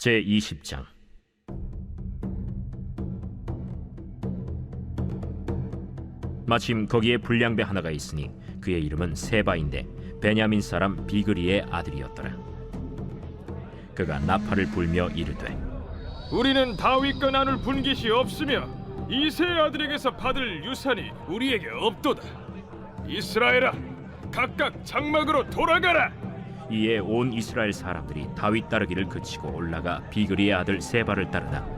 제20장. 마침 거기에 불량배 하나가 있으니 그의 이름은 세바인데 베냐민 사람 비그리의 아들이었더라. 그가 나팔을 불며 이르되, 우리는 다윗과 나눌 분깃이 없으며 이새의 아들에게서 받을 유산이 우리에게 없도다. 이스라엘아, 각각 장막으로 돌아가라. 이에 온 이스라엘 사람들이 다윗 따르기를 그치고 올라가 비그리의 아들 세바를 따르나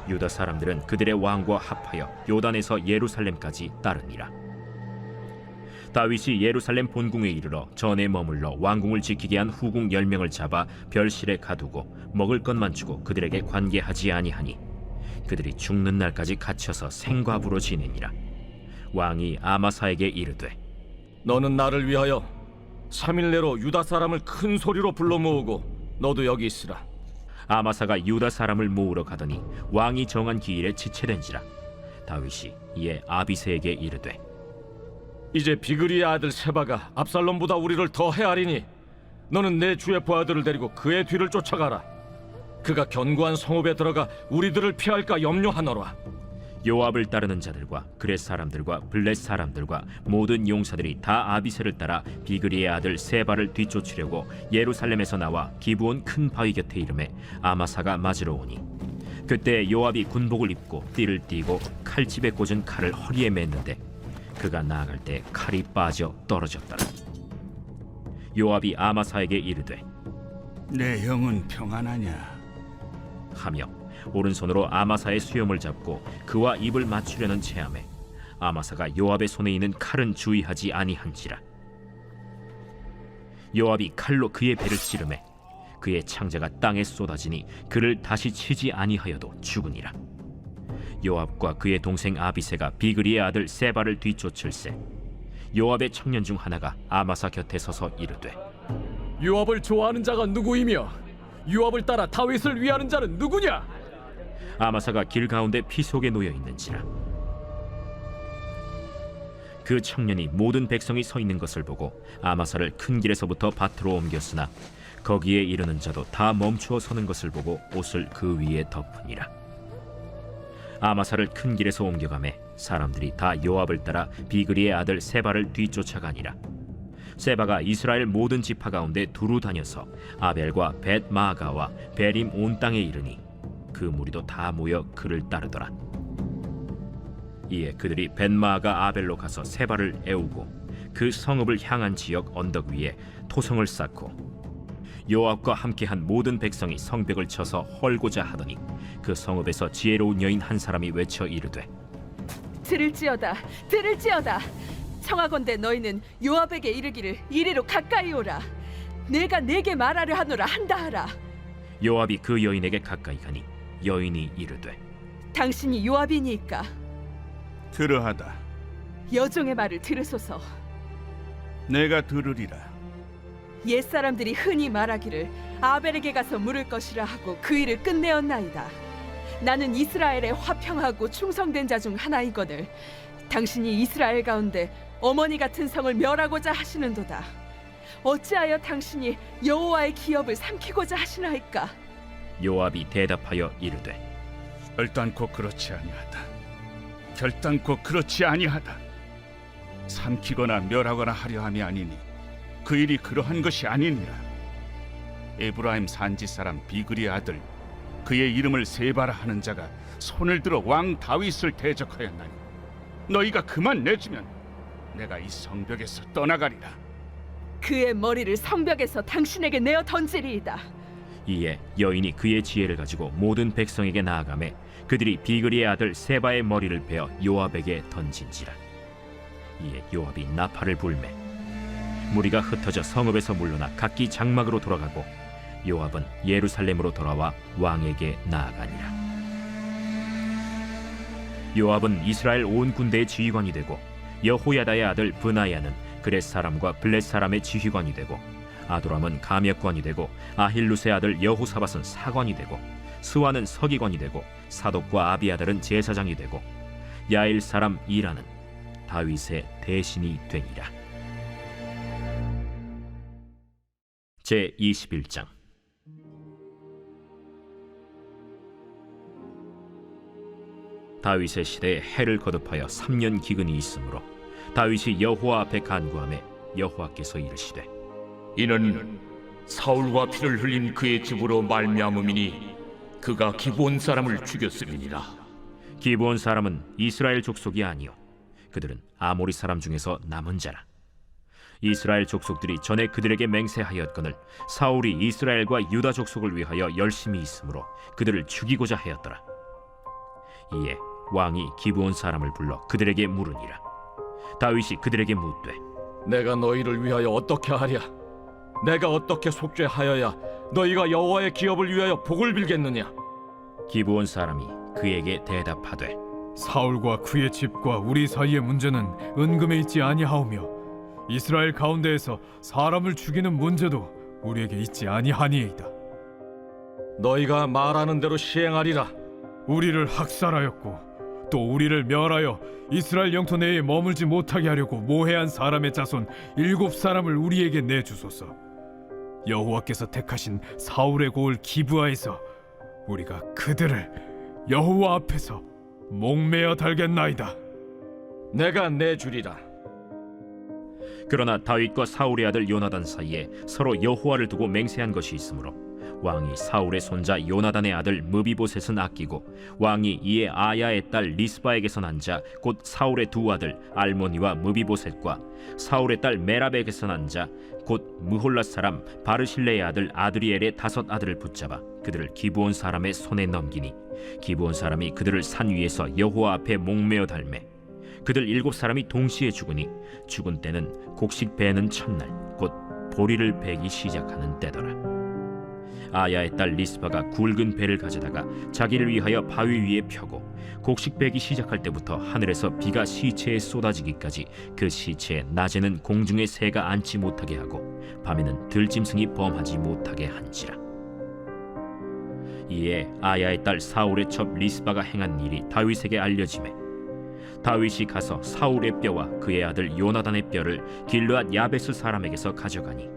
유다 사람들은 그들의 왕과 합하여 요단에서 예루살렘까지 따르니라. 다윗이 예루살렘 본궁에 이르러 전에 머물러 왕궁을 지키게 한 후궁 10명을 잡아 별실에 가두고 먹을 것만 주고 그들에게 관계하지 아니하니 그들이 죽는 날까지 갇혀서 생과부로 지내니라. 왕이 아마사에게 이르되, 너는 나를 위하여 3일 내로 유다 사람을 큰 소리로 불러 모으고 너도 여기 있으라. 아마사가 유다 사람을 모으러 가더니 왕이 정한 기일에 지체된지라. 다윗이 이에 아비새에게 이르되, 이제 비그리의 아들 세바가 압살롬보다 우리를 더 헤아리니 너는 내 주의 부하들을 데리고 그의 뒤를 쫓아가라. 그가 견고한 성읍에 들어가 우리들을 피할까 염려하노라. 요압을 따르는 자들과 그렛 사람들과 블렛 사람들과 모든 용사들이 다 아비새를 따라 비그리의 아들 세바를 뒤쫓으려고 예루살렘에서 나와 기브온 큰 바위 곁에 이르매 아마사가 맞으러 오니, 그때 요압이 군복을 입고 띠를 띠고 칼집에 꽂은 칼을 허리에 맸는데 그가 나아갈 때 칼이 빠져 떨어졌더라. 요압이 아마사에게 이르되, 내 형은 평안하냐? 하며 오른손으로 아마사의 수염을 잡고 그와 입을 맞추려는 체함에 아마사가 요압의 손에 있는 칼은 주의하지 아니한지라. 요압이 칼로 그의 배를 찌르매 그의 창자가 땅에 쏟아지니 그를 다시 치지 아니하여도 죽으니라. 요압과 그의 동생 아비새가 비그리의 아들 세바를 뒤쫓을세 요압의 청년 중 하나가 아마사 곁에 서서 이르되, 요압을 좋아하는 자가 누구이며 요압을 따라 다윗을 위하는 자는 누구냐? 아마사가 길 가운데 피 속에 놓여 있는지라. 그 청년이 모든 백성이 서 있는 것을 보고 아마사를 큰 길에서부터 밭으로 옮겼으나 거기에 이르는 자도 다 멈추어 서는 것을 보고 옷을 그 위에 덮으니라. 아마사를 큰 길에서 옮겨가매 사람들이 다 요압을 따라 비그리의 아들 세바를 뒤쫓아가니라. 세바가 이스라엘 모든 지파 가운데 두루 다녀서 아벨과 벳마아가와 베림 온 땅에 이르니 그 무리도 다 모여 그를 따르더라. 이에 그들이 벳마아가 아벨로 가서 세바를 애우고 그 성읍을 향한 지역 언덕 위에 토성을 쌓고 요압과 함께한 모든 백성이 성벽을 쳐서 헐고자 하더니 그 성읍에서 지혜로운 여인 한 사람이 외쳐 이르되, 들을지어다, 들을지어다. 청하건대 너희는 요압에게 이르기를 이리로 가까이 오라. 내가 내게 말하려 하노라 한다 하라. 요압이 그 여인에게 가까이 가니 여인이 이르되, 당신이 요압이니까 그러하다. 여종의 말을 들으소서. 내가 들으리라. 옛사람들이 흔히 말하기를 아벨에게 가서 물을 것이라 하고 그 일을 끝내었나이다. 나는 이스라엘의 화평하고 충성된 자 중 하나이거늘 당신이 이스라엘 가운데 어머니 같은 성을 멸하고자 하시는도다. 어찌하여 당신이 여호와의 기업을 삼키고자 하시나이까? 요압이 대답하여 이르되, 결단코 그렇지 아니하다. 결단코 그렇지 아니하다. 삼키거나 멸하거나 하려 함이 아니니 그 일이 그러한 것이 아니니라. 에브라임 산지 사람 비그리의 아들 그의 이름을 세바라 하는 자가 손을 들어 왕 다윗을 대적하였나니 너희가 그만 내주면 내가 이 성벽에서 떠나가리라. 그의 머리를 성벽에서 당신에게 내어 던지리이다. 이에 여인이 그의 지혜를 가지고 모든 백성에게 나아가매 그들이 비그리의 아들 세바의 머리를 베어 요압에게 던진지라. 이에 요압이 나팔을 불매 무리가 흩어져 성읍에서 물러나 각기 장막으로 돌아가고 요압은 예루살렘으로 돌아와 왕에게 나아가니라. 요압은 이스라엘 온 군대의 지휘관이 되고 여호야다의 아들 브나야는 그렛 사람과 블렛 사람의 지휘관이 되고 아도람은 감역관이 되고 아힐루스의 아들 여호사밧은 사관이 되고 스와는 서기관이 되고 사독과 아비아달은 제사장이 되고 야일 사람 이라는 다윗의 대신이 되니라. 제21장. 다윗의 시대에 해를 거듭하여 3년 기근이 있으므로 다윗이 여호와 앞에 간구하매 여호와께서 이르시되 이는 사울과 피를 흘린 그의 집으로 말미암음이니 그가 기브온 사람을 죽였음이니라. 기브온 사람은 이스라엘 족속이 아니요 그들은 아모리 사람 중에서 남은 자라. 이스라엘 족속들이 전에 그들에게 맹세하였거늘 사울이 이스라엘과 유다 족속을 위하여 열심히 있으므로 그들을 죽이고자 하였더라. 이에 왕이 기브온 사람을 불러 그들에게 물으니라. 다윗이 그들에게 묻되 내가 너희를 위하여 어떻게 하랴? 내가 어떻게 속죄하여야 너희가 여호와의 기업을 위하여 복을 빌겠느냐? 기브온 사람이 그에게 대답하되 사울과 그의 집과 우리 사이의 문제는 은금에 있지 아니하오며 이스라엘 가운데에서 사람을 죽이는 문제도 우리에게 있지 아니하니이다. 너희가 말하는 대로 시행하리라. 우리를 학살하였고 또 우리를 멸하여 이스라엘 영토 내에 머물지 못하게 하려고 모해한 사람의 자손 7사람을 우리에게 내주소서. 여호와께서 택하신 사울의 고을 기브아에서 우리가 그들을 여호와 앞에서 목매어 달겠나이다. 내가 내주리라. 그러나 다윗과 사울의 아들 요나단 사이에 서로 여호와를 두고 맹세한 것이 있으므로 왕이 사울의 손자 요나단의 아들 무비보셋은 아끼고 왕이 이에 아야의 딸 리스바에게서 난 자 곧 사울의 두 아들 알모니와 무비보셋과 사울의 딸 메랍에게서 난 자 곧 무홀랏 사람 바르실레의 아들 아드리엘의 5 아들을 붙잡아 그들을 기브온 사람의 손에 넘기니 기브온 사람이 그들을 산 위에서 여호와 앞에 목매어 달매 그들 7사람이 동시에 죽으니 죽은 때는 곡식 베는 첫날 곧 보리를 베기 시작하는 때더라. 아야의 딸 리스바가 굵은 배를 가져다가 자기를 위하여 바위 위에 펴고 곡식 베기 시작할 때부터 하늘에서 비가 시체에 쏟아지기까지 그 시체에 낮에는 공중의 새가 앉지 못하게 하고 밤에는 들짐승이 범하지 못하게 한지라. 이에 아야의 딸 사울의 첩 리스바가 행한 일이 다윗에게 알려지매 다윗이 가서 사울의 뼈와 그의 아들 요나단의 뼈를 길르앗 야베스 사람에게서 가져가니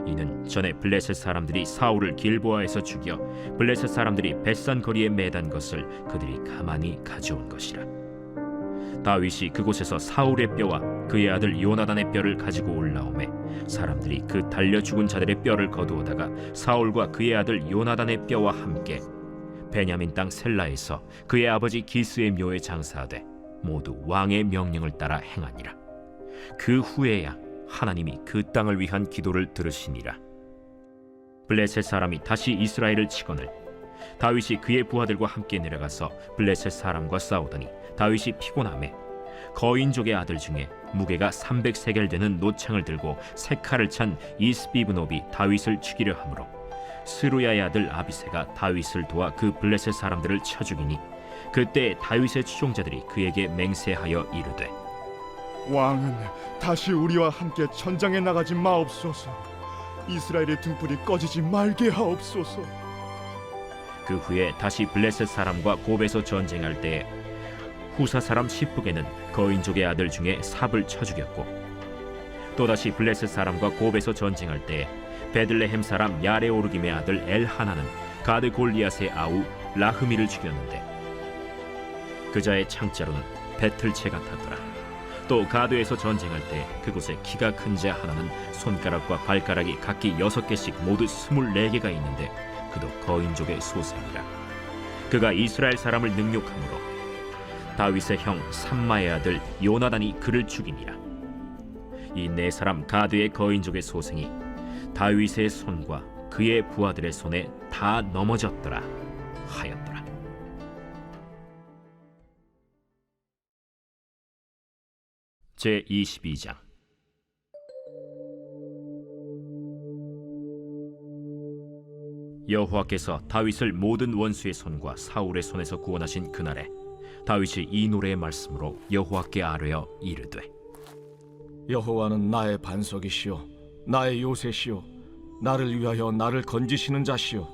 이는 전에 블레셋 사람들이 사울을 길보아에서 죽여 블레셋 사람들이 벳산 거리에 매단 것을 그들이 가만히 가져온 것이라. 다윗이 그곳에서 사울의 뼈와 그의 아들 요나단의 뼈를 가지고 올라오매 사람들이 그 달려 죽은 자들의 뼈를 거두어다가 사울과 그의 아들 요나단의 뼈와 함께 베냐민 땅 셀라에서 그의 아버지 기스의 묘에 장사하되 모두 왕의 명령을 따라 행하니라. 그 후에야 하나님이 그 땅을 위한 기도를 들으시니라. 블레셋 사람이 다시 이스라엘을 치거늘 다윗이 그의 부하들과 함께 내려가서 블레셋 사람과 싸우더니 다윗이 피곤하매 거인족의 아들 중에 무게가 300세겔 되는 노창을 들고 세 칼을 찬 이스비브노비 다윗을 죽이려 하므로 스루야의 아들 아비새가 다윗을 도와 그 블레셋 사람들을 쳐 죽이니 그때 다윗의 추종자들이 그에게 맹세하여 이르되 왕은 다시 우리와 함께 전장에 나가지 마옵소서. 이스라엘의 등불이 꺼지지 말게 하옵소서. 그 후에 다시 블레셋 사람과 곱에서 전쟁할 때에 후사 사람 시프게는 거인족의 아들 중에 삽을 쳐 죽였고 또다시 블레셋 사람과 곱에서 전쟁할 때에 베들레헴 사람 야레오르김의 아들 엘하나는 가드 골리앗의 아우 라흐미를 죽였는데 그자의 창자로는 배틀채 같았더라. 또 가드에서 전쟁할 때 그곳에 키가 큰 자 하나는 손가락과 발가락이 각기 6개씩 모두 24개가 있는데 그도 거인족의 소생이라. 그가 이스라엘 사람을 능욕함으로 다윗의 형 삼마의 아들 요나단이 그를 죽이니라. 이 4사람 가드의 거인족의 소생이 다윗의 손과 그의 부하들의 손에 다 넘어졌더라 하였더라. 제22장. 여호와께서 다윗을 모든 원수의 손과 사울의 손에서 구원하신 그날에 다윗이 이 노래의 말씀으로 여호와께 아뢰어 이르되 여호와는 나의 반석이시요 나의 요새시요 나를 위하여 나를 건지시는 자시요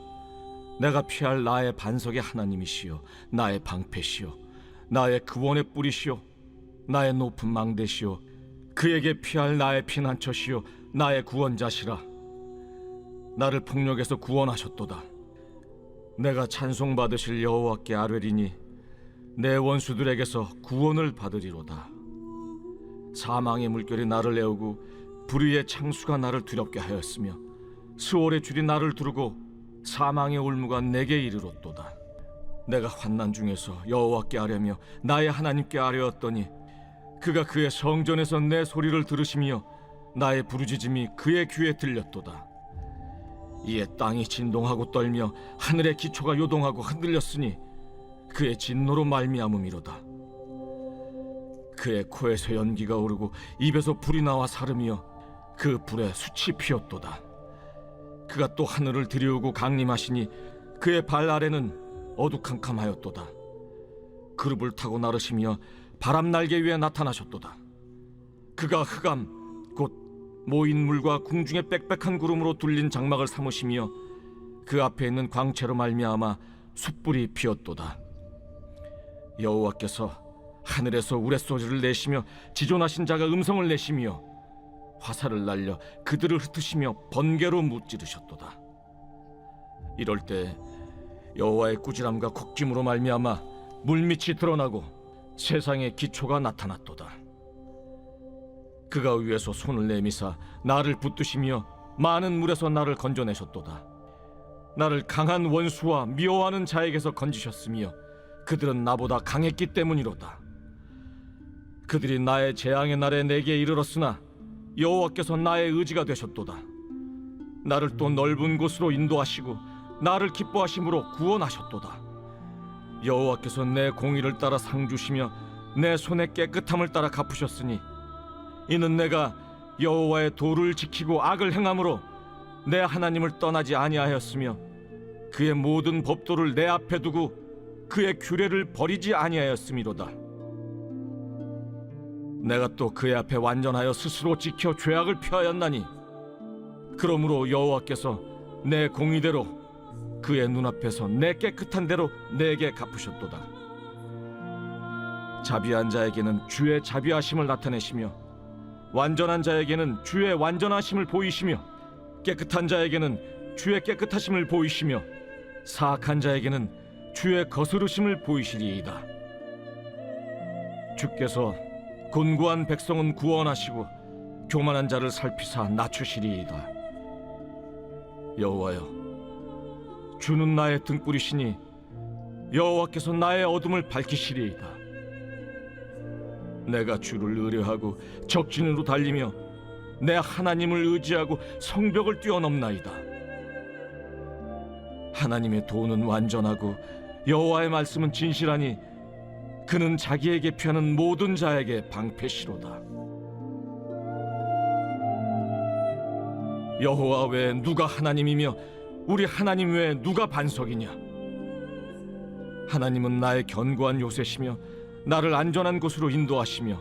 내가 피할 나의 반석의 하나님이시요 나의 방패시요 나의 구원의 뿌리시요 나의 높은 망대시요 그에게 피할 나의 피난처시요 나의 구원자시라. 나를 폭력에서 구원하셨도다. 내가 찬송받으실 여호와께 아뢰리니 내 원수들에게서 구원을 받으리로다. 사망의 물결이 나를 애우고 불의의 창수가 나를 두렵게 하였으며 스올의 줄이 나를 두르고 사망의 올무가 내게 이르렀도다. 내가 환난 중에서 여호와께 아뢰며 나의 하나님께 아뢰었더니 그가 그의 성전에서 내 소리를 들으시며 나의 부르짖음이 그의 귀에 들렸도다. 이에 땅이 진동하고 떨며 하늘의 기초가 요동하고 흔들렸으니 그의 진노로 말미암음이로다. 그의 코에서 연기가 오르고 입에서 불이 나와 사르며 그 불에 숯이 피었도다. 그가 또 하늘을 들이우고 강림하시니 그의 발 아래는 어두캄캄하였도다. 그룹을 타고 나르시며 바람 날개 위에 나타나셨도다. 그가 흑암 곧 모인 물과 궁중의 빽빽한 구름으로 둘린 장막을 삼으시며 그 앞에 있는 광채로 말미암아 숯불이 피었도다. 여호와께서 하늘에서 우레소리를 내시며 지존하신 자가 음성을 내시며 화살을 날려 그들을 흩으시며 번개로 무찌르셨도다. 이럴 때 여호와의 꾸지람과 곡짐으로 말미암아 물밑이 드러나고 세상의 기초가 나타났도다. 그가 위에서 손을 내미사 나를 붙드시며 많은 물에서 나를 건져내셨도다. 나를 강한 원수와 미워하는 자에게서 건지셨으며 그들은 나보다 강했기 때문이로다. 그들이 나의 재앙의 날에 내게 이르렀으나 여호와께서 나의 의지가 되셨도다. 나를 또 넓은 곳으로 인도하시고 나를 기뻐하심으로 구원하셨도다. 여호와께서 내 공의를 따라 상 주시며 내 손의 깨끗함을 따라 갚으셨으니 이는 내가 여호와의 도를 지키고 악을 행함으로 내 하나님을 떠나지 아니하였으며 그의 모든 법도를 내 앞에 두고 그의 규례를 버리지 아니하였음이로다. 내가 또 그의 앞에 완전하여 스스로 지켜 죄악을 피하였나니 그러므로 여호와께서 내 공의대로 그의 눈앞에서 내 깨끗한 대로 내게 갚으셨도다. 자비한 자에게는 주의 자비하심을 나타내시며 완전한 자에게는 주의 완전하심을 보이시며 깨끗한 자에게는 주의 깨끗하심을 보이시며 사악한 자에게는 주의 거스르심을 보이시리이다. 주께서 곤고한 백성은 구원하시고 교만한 자를 살피사 낮추시리이다. 여호와여, 주는 나의 등불이시니 여호와께서 나의 어둠을 밝히시리이다. 내가 주를 의뢰하고 적진으로 달리며 내 하나님을 의지하고 성벽을 뛰어넘나이다. 하나님의 도는 완전하고 여호와의 말씀은 진실하니 그는 자기에게 피하는 모든 자에게 방패시로다. 여호와 외에 누가 하나님이며 우리 하나님 외에 누가 반석이냐? 하나님은 나의 견고한 요새시며 나를 안전한 곳으로 인도하시며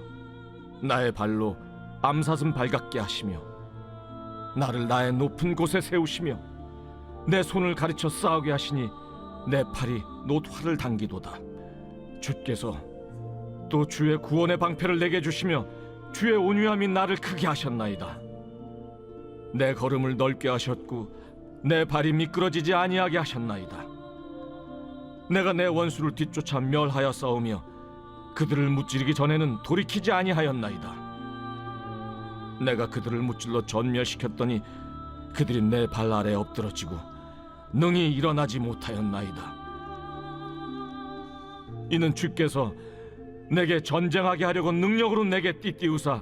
나의 발로 암사슴 발같게 하시며 나를 나의 높은 곳에 세우시며 내 손을 가르쳐 싸우게 하시니 내 팔이 놋활을 당기도다. 주께서 또 주의 구원의 방패를 내게 주시며 주의 온유함이 나를 크게 하셨나이다. 내 걸음을 넓게 하셨고 내 발이 미끄러지지 아니하게 하셨나이다. 내가 내 원수를 뒤쫓아 멸하여 싸우며 그들을 무찌르기 전에는 돌이키지 아니하였나이다. 내가 그들을 무찔러 전멸시켰더니 그들이 내 발 아래 엎드러지고 능히 일어나지 못하였나이다. 이는 주께서 내게 전쟁하게 하려고 능력으로 내게 띠띠우사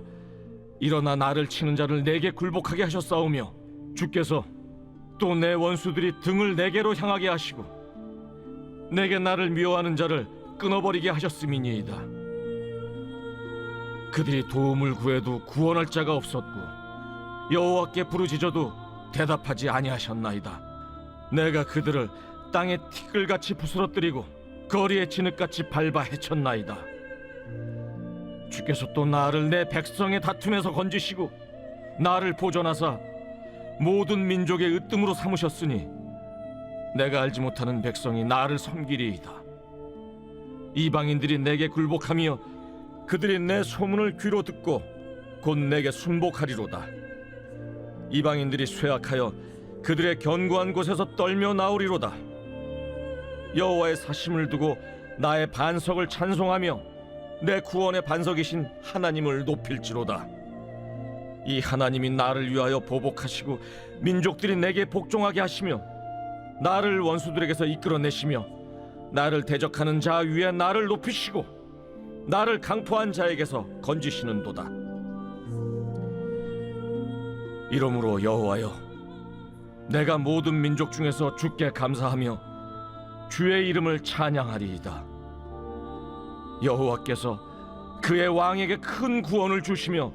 일어나 나를 치는 자를 내게 굴복하게 하셨사오며 주께서 또 내 원수들이 등을 내게로 향하게 하시고 내게 나를 미워하는 자를 끊어버리게 하셨음이니이다. 그들이 도움을 구해도 구원할 자가 없었고 여호와께 부르짖어도 대답하지 아니하셨나이다. 내가 그들을 땅에 티끌같이 부스러뜨리고 거리에 진흙같이 밟아 헤쳤나이다. 주께서 또 나를 내 백성의 다툼에서 건지시고 나를 보존하사 모든 민족의 으뜸으로 삼으셨으니 내가 알지 못하는 백성이 나를 섬기리이다. 이방인들이 내게 굴복하며 그들이 내 소문을 귀로 듣고 곧 내게 순복하리로다. 이방인들이 쇠약하여 그들의 견고한 곳에서 떨며 나오리로다. 여호와의 사심을 두고 나의 반석을 찬송하며 내 구원의 반석이신 하나님을 높일지로다. 이 하나님이 나를 위하여 보복하시고 민족들이 내게 복종하게 하시며 나를 원수들에게서 이끌어내시며 나를 대적하는 자 위에 나를 높이시고 나를 강포한 자에게서 건지시는도다. 이러므로 여호와여, 내가 모든 민족 중에서 주께 감사하며 주의 이름을 찬양하리이다. 여호와께서 그의 왕에게 큰 구원을 주시며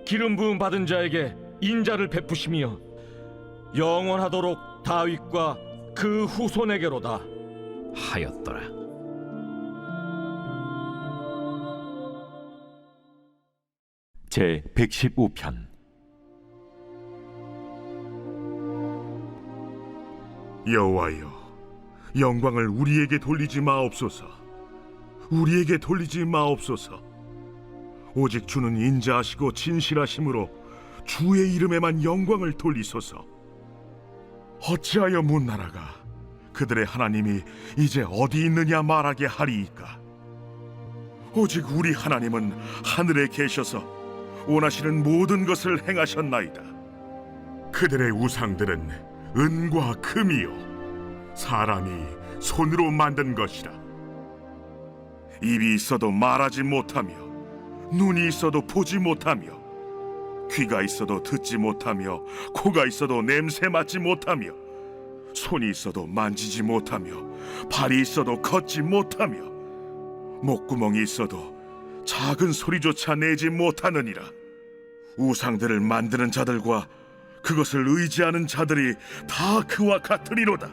기름 부음 받은 자에게 인자를 베푸시며 영원하도록 다윗과 그 후손에게로다 하였더라. 제 115편. 여호와여, 영광을 우리에게 돌리지 마옵소서. 우리에게 돌리지 마옵소서. 오직 주는 인자하시고 진실하심으로 주의 이름에만 영광을 돌리소서. 어찌하여 문나라가 그들의 하나님이 이제 어디 있느냐 말하게 하리이까? 오직 우리 하나님은 하늘에 계셔서 원하시는 모든 것을 행하셨나이다. 그들의 우상들은 은과 금이요 사람이 손으로 만든 것이라. 입이 있어도 말하지 못하며 눈이 있어도 보지 못하며 귀가 있어도 듣지 못하며 코가 있어도 냄새 맡지 못하며 손이 있어도 만지지 못하며 발이 있어도 걷지 못하며 목구멍이 있어도 작은 소리조차 내지 못하느니라. 우상들을 만드는 자들과 그것을 의지하는 자들이 다 그와 같으리로다.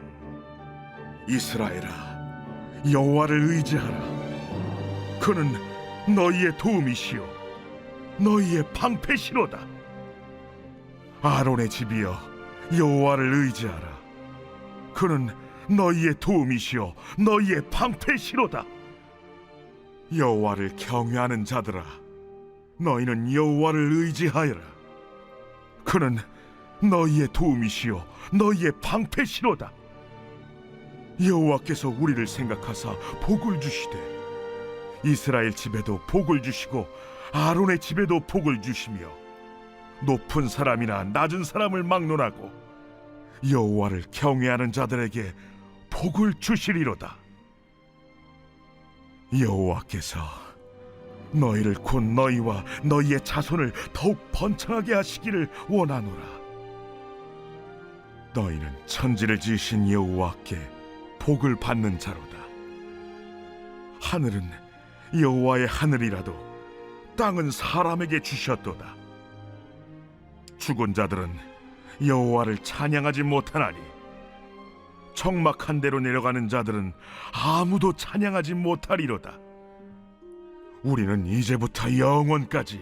이스라엘아, 여호와를 의지하라. 그는 너희의 도움이시요 너희의 방패시로다. 아론의 집이여, 여호와를 의지하라. 그는 너희의 도움이시요 너희의 방패시로다. 여호와를 경외하는 자들아, 너희는 여호와를 의지하여라. 그는 너희의 도움이시요 너희의 방패시로다. 여호와께서 우리를 생각하사 복을 주시되 이스라엘 집에도 복을 주시고 아론의 집에도 복을 주시며 높은 사람이나 낮은 사람을 막론하고 여호와를 경외하는 자들에게 복을 주시리로다. 여호와께서 너희를 곧 너희와 너희의 자손을 더욱 번창하게 하시기를 원하노라. 너희는 천지를 지으신 여호와께 복을 받는 자로다. 하늘은 여호와의 하늘이라도 땅은 사람에게 주셨도다. 죽은 자들은 여호와를 찬양하지 못하나니 적막한 데로 내려가는 자들은 아무도 찬양하지 못하리로다. 우리는 이제부터 영원까지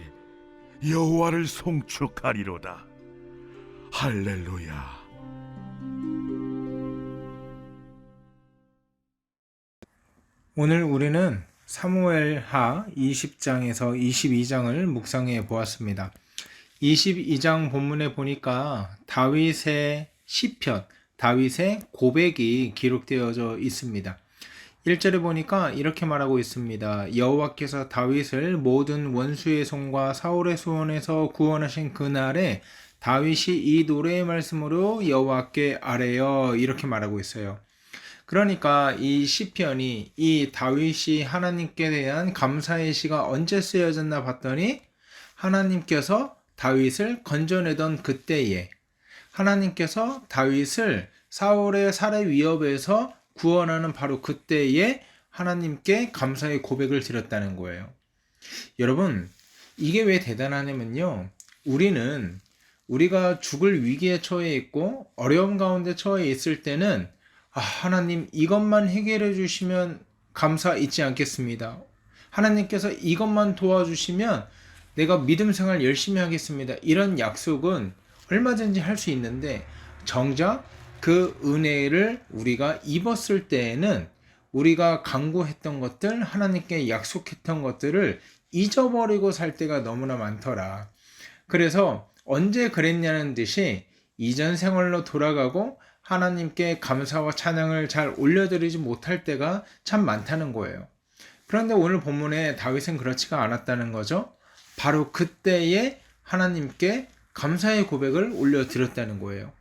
여호와를 송축하리로다. 할렐루야. 오늘 우리는 사무엘하 20장에서 22장을 묵상해 보았습니다. 22장 본문에 보니까 다윗의 시편, 다윗의 고백이 기록되어져 있습니다. 1절에 보니까 이렇게 말하고 있습니다. 여호와께서 다윗을 모든 원수의 손과 사울의 손에서 구원하신 그날에 다윗이 이 노래의 말씀으로 여호와께 아뢰어, 이렇게 말하고 있어요. 그러니까 이 시편이, 이 다윗이 하나님께 대한 감사의 시가 언제 쓰여졌나 봤더니 하나님께서 다윗을 건져내던 그때에, 하나님께서 다윗을 사울의 살해 위협에서 구원하는 바로 그때에 하나님께 감사의 고백을 드렸다는 거예요. 여러분, 이게 왜 대단하냐면요, 우리가 죽을 위기에 처해 있고 어려움 가운데 처해 있을 때는 하나님 이것만 해결해 주시면 감사 잊지 않겠습니다. 하나님께서 이것만 도와주시면 내가 믿음 생활 열심히 하겠습니다. 이런 약속은 얼마든지 할 수 있는데, 정작 그 은혜를 우리가 입었을 때에는 우리가 간구했던 것들, 하나님께 약속했던 것들을 잊어버리고 살 때가 너무나 많더라. 그래서 언제 그랬냐는 듯이 이전 생활로 돌아가고 하나님께 감사와 찬양을 잘 올려드리지 못할 때가 참 많다는 거예요. 그런데 오늘 본문에 다윗은 그렇지가 않았다는 거죠. 바로 그때에 하나님께 감사의 고백을 올려드렸다는 거예요.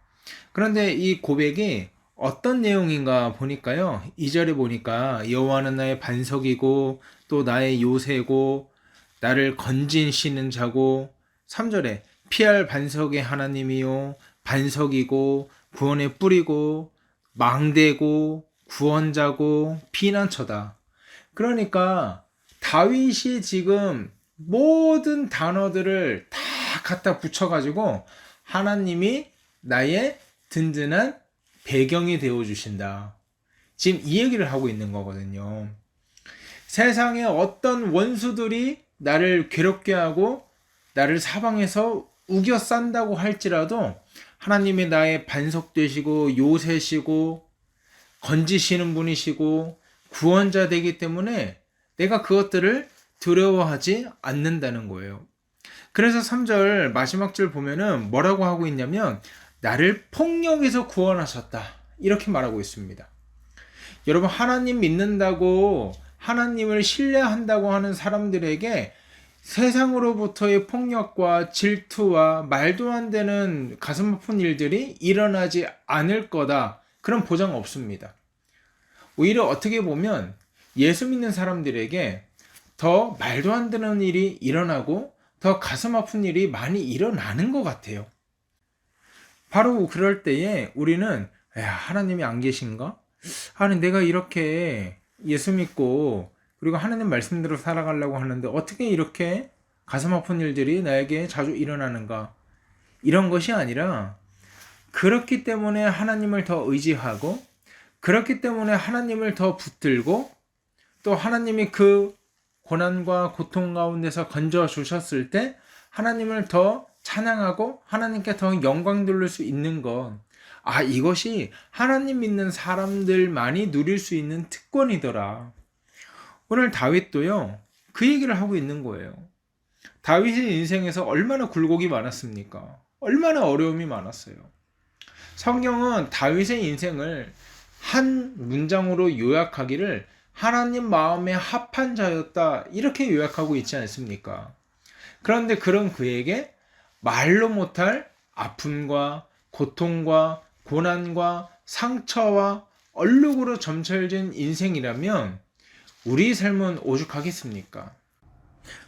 그런데 이 고백이 어떤 내용인가 보니까요. 2절에 보니까 여호와는 나의 반석이고 또 나의 요새고 나를 건진시는 자고, 3절에 피할 반석의 하나님이요 반석이고 구원의 뿌리고 망대고 구원자고 피난처다. 그러니까 다윗이 지금 모든 단어들을 다 갖다 붙여가지고 하나님이 나의 든든한 배경이 되어주신다. 지금 이 얘기를 하고 있는 거거든요. 세상에 어떤 원수들이 나를 괴롭게 하고 나를 사방에서 우겨 싼다고 할지라도 하나님이 나의 반석 되시고 요새시고 건지시는 분이시고 구원자 되기 때문에 내가 그것들을 두려워하지 않는다는 거예요. 그래서 3절 마지막 줄 보면은 뭐라고 하고 있냐면 나를 폭력에서 구원하셨다. 이렇게 말하고 있습니다. 여러분, 하나님 믿는다고 하나님을 신뢰한다고 하는 사람들에게 세상으로부터의 폭력과 질투와 말도 안 되는 가슴 아픈 일들이 일어나지 않을 거다. 그런 보장 없습니다. 오히려 어떻게 보면 예수 믿는 사람들에게 더 말도 안 되는 일이 일어나고 더 가슴 아픈 일이 많이 일어나는 것 같아요. 바로 그럴 때에 우리는 하나님이 안 계신가? 아니 내가 이렇게 예수 믿고 그리고 하나님 말씀대로 살아가려고 하는데 어떻게 이렇게 가슴 아픈 일들이 나에게 자주 일어나는가? 이런 것이 아니라 그렇기 때문에 하나님을 더 의지하고 그렇기 때문에 하나님을 더 붙들고 또 하나님이 그 고난과 고통 가운데서 건져 주셨을 때 하나님을 더 찬양하고 하나님께 더 영광 돌릴 수 있는 것. 이것이 하나님 믿는 사람들만이 누릴 수 있는 특권이더라. 오늘 다윗도요, 그 얘기를 하고 있는 거예요. 다윗의 인생에서 얼마나 굴곡이 많았습니까? 얼마나 어려움이 많았어요. 성경은 다윗의 인생을 한 문장으로 요약하기를 하나님 마음에 합한 자였다, 이렇게 요약하고 있지 않습니까? 그런데 그런 그에게 말로 못할 아픔과 고통과 고난과 상처와 얼룩으로 점철진 인생이라면 우리 삶은 오죽하겠습니까?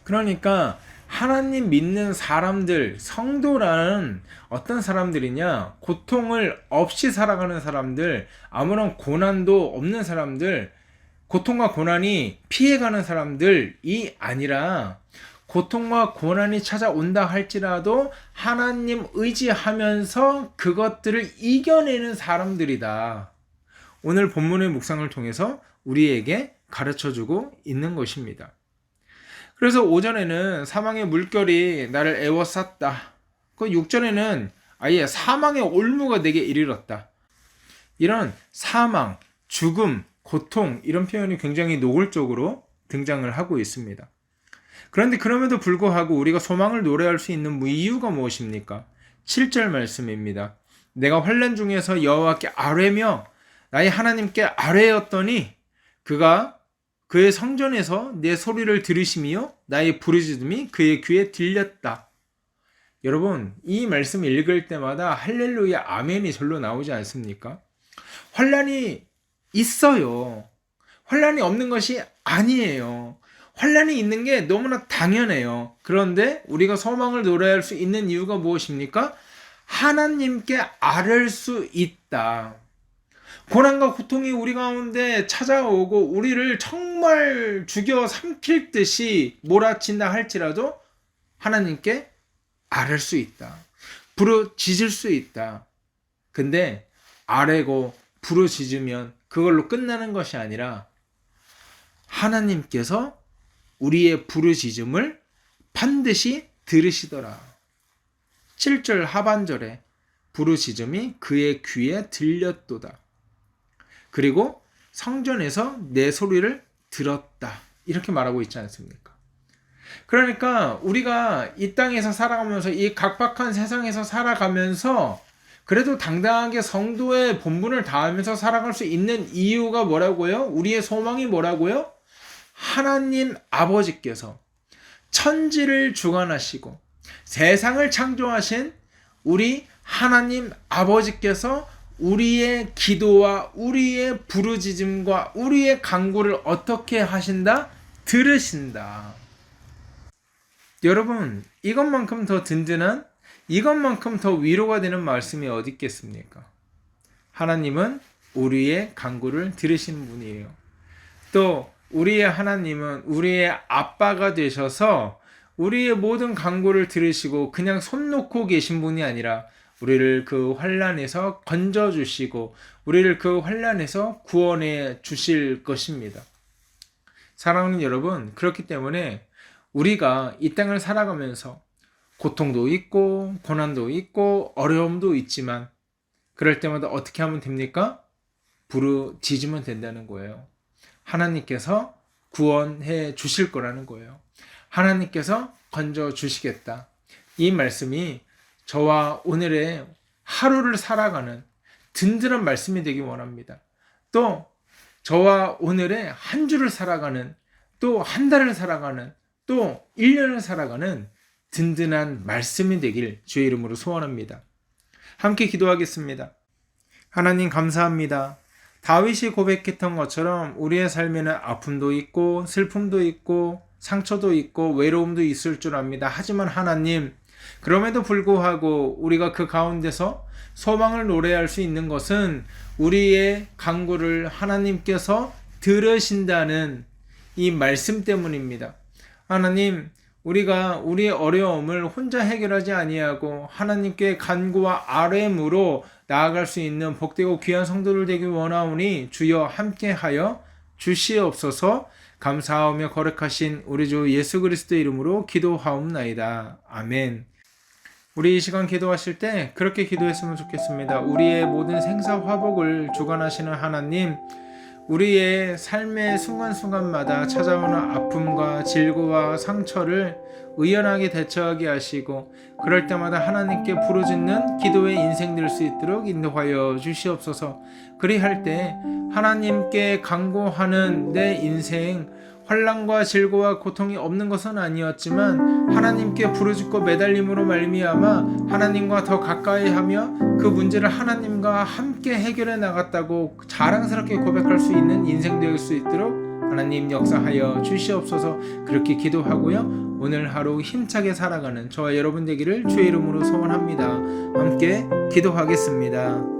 그러니까 하나님 믿는 사람들, 성도라는 어떤 사람들이냐? 고통을 없이 살아가는 사람들, 아무런 고난도 없는 사람들, 고통과 고난이 피해가는 사람들이 아니라 고통과 고난이 찾아온다 할지라도 하나님 의지하면서 그것들을 이겨내는 사람들이다. 오늘 본문의 묵상을 통해서 우리에게 가르쳐주고 있는 것입니다. 그래서 5절에는 사망의 물결이 나를 에워쌌다. 그 6절에는 아예 사망의 올무가 내게 이르렀다. 이런 사망, 죽음, 고통 이런 표현이 굉장히 노골적으로 등장을 하고 있습니다. 그런데 그럼에도 불구하고 우리가 소망을 노래할 수 있는 이유가 무엇입니까? 7절 말씀입니다. 내가 환난 중에서 여호와께 아뢰며 나의 하나님께 아뢰었더니 그가 그의 성전에서 내 소리를 들으시며 나의 부르짖음이 그의 귀에 들렸다. 여러분, 이 말씀 읽을 때마다 할렐루야 아멘이 절로 나오지 않습니까? 환난이 있어요. 환난이 없는 것이 아니에요. 환난이 있는 게 너무나 당연해요. 그런데 우리가 소망을 노래할 수 있는 이유가 무엇입니까? 하나님께 아뢰 수 있다. 고난과 고통이 우리 가운데 찾아오고 우리를 정말 죽여 삼킬 듯이 몰아친다 할지라도 하나님께 아뢰 수 있다. 부르짖을 수 있다. 근데 아뢰고 부르짖으면 그걸로 끝나는 것이 아니라 하나님께서 우리의 부르짖음을 반드시 들으시더라. 7절 하반절에 부르짖음이 그의 귀에 들렸도다. 그리고 성전에서 내 소리를 들었다. 이렇게 말하고 있지 않습니까? 그러니까 우리가 이 땅에서 살아가면서 이 각박한 세상에서 살아가면서 그래도 당당하게 성도의 본분을 다하면서 살아갈 수 있는 이유가 뭐라고요? 우리의 소망이 뭐라고요? 하나님 아버지께서 천지를 주관하시고 세상을 창조하신 우리 하나님 아버지께서 우리의 기도와 우리의 부르짖음과 우리의 간구를 어떻게 하신다? 들으신다. 여러분, 이것만큼 더 든든한, 이것만큼 더 위로가 되는 말씀이 어디 있겠습니까? 하나님은 우리의 간구를 들으시는 분이에요. 또 우리의 하나님은 우리의 아빠가 되셔서 우리의 모든 간구를 들으시고 그냥 손 놓고 계신 분이 아니라 우리를 그 환난에서 건져주시고 우리를 그 환난에서 구원해 주실 것입니다. 사랑하는 여러분, 그렇기 때문에 우리가 이 땅을 살아가면서 고통도 있고 고난도 있고 어려움도 있지만 그럴 때마다 어떻게 하면 됩니까? 부르짖으면 된다는 거예요. 하나님께서 구원해 주실 거라는 거예요. 하나님께서 건져 주시겠다. 이 말씀이 저와 오늘의 하루를 살아가는 든든한 말씀이 되기 원합니다. 또 저와 오늘의 한 주를 살아가는, 또 한 달을 살아가는, 또 1년을 살아가는 든든한 말씀이 되길 주의 이름으로 소원합니다. 함께 기도하겠습니다. 하나님 감사합니다. 다윗이 고백했던 것처럼 우리의 삶에는 아픔도 있고 슬픔도 있고 상처도 있고 외로움도 있을 줄 압니다. 하지만 하나님, 그럼에도 불구하고 우리가 그 가운데서 소망을 노래할 수 있는 것은 우리의 간구를 하나님께서 들으신다는 이 말씀 때문입니다. 하나님, 우리가 우리의 어려움을 혼자 해결하지 아니하고 하나님께 간구와 아뢰므로 나아갈 수 있는 복되고 귀한 성도들 되기 원하오니 주여 함께하여 주시옵소서. 감사하며 거룩하신 우리 주 예수 그리스도 이름으로 기도하옵나이다. 아멘. 우리 이 시간 기도하실 때 그렇게 기도했으면 좋겠습니다. 우리의 모든 생사화복을 주관하시는 하나님, 우리의 삶의 순간순간마다 찾아오는 아픔과 질고와 상처를 의연하게 대처하게 하시고 그럴 때마다 하나님께 부르짖는 기도의 인생 될 수 있도록 인도하여 주시옵소서. 그리할 때 하나님께 간구하는 내 인생, 환난과 질고와 고통이 없는 것은 아니었지만 하나님께 부르짖고 매달림으로 말미암아 하나님과 더 가까이 하며 그 문제를 하나님과 함께 해결해 나갔다고 자랑스럽게 고백할 수 있는 인생 될 수 있도록 하나님 역사하여 주시옵소서. 그렇게 기도하고요, 오늘 하루 힘차게 살아가는 저와 여러분 되기를 주의 이름으로 소원합니다. 함께 기도하겠습니다.